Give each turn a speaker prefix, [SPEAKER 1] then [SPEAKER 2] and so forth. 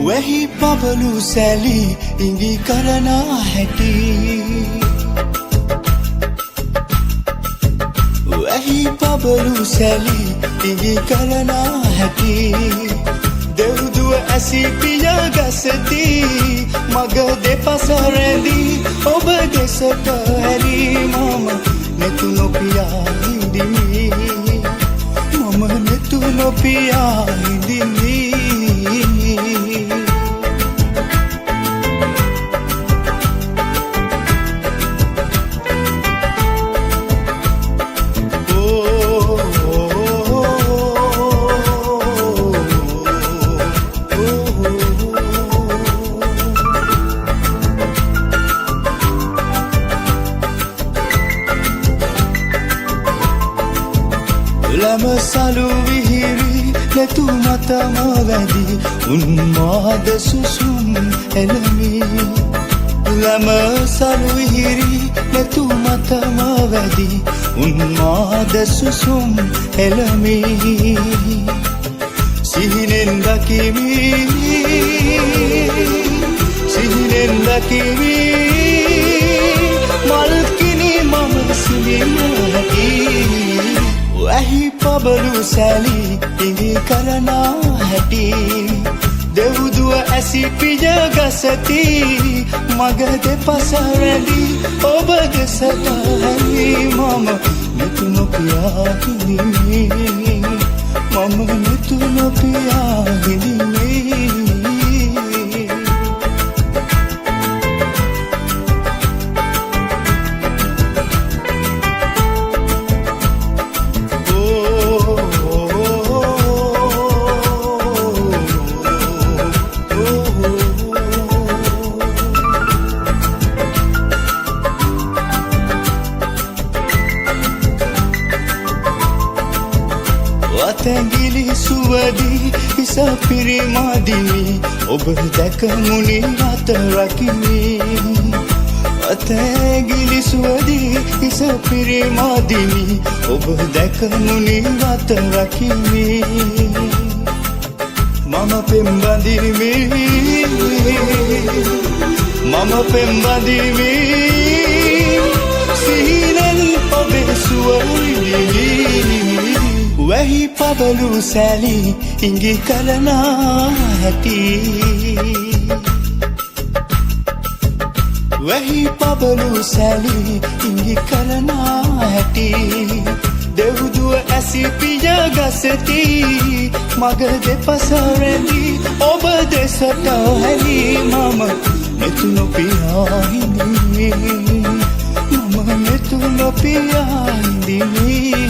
[SPEAKER 1] වැහි පබලු සැලි ඉඟි කරන හැටි වැහි පබලු සැලි ඉඟි කරන හැටි දෙව්දුව ඇසි පිය ගසති මග දෙපස රැඳී ඔබ දෙසට හැරි මම නෙතු නොපියා හිඳිමි මම නෙතු නොපියා හිඳිමි සලු විහිරි නැතු මතම වැදි උන්මාද සුසුම් එළමි ලම සලු විහිරි නැතු මතම වැදි උන්මාද සුසුම් එළමි සිහිනෙන් දකිමි මල්කිනි මම සිලිමහකි වැහි පබලු සැලි ඉඟි කරන හැටි දෙව්දුව ඇසි පිය ගසති මග දෙපස රැඳී ඔබ දෙසට හැරි මම නෙතු නොපියා හිඳිමි මම නෙතු නොපියා හිඳිමි තැඟිලි සුවදි හිස පිරිමදිමි ඔබ දැක මුනි අත රකිමි තැඟිලි සුවදි හිස පිරිමදිමි ඔබ දැක මුනි අත රකිමි මම පෙම්බදිමි සිහිනෙන් ඔබේ සුවවිඳිමි වැහි පබලු සැලි ඉඟි කරන හැටි වැහි පබලු සැලි ඉඟි කරන හැටි දෙව්දුව ඇසි පිය ගසති මග දෙපස රැඳී ඔබ දෙසට හැරි මම නෙතු නොපියා හිඳිමි මම නෙතු නොපියා හිඳිමි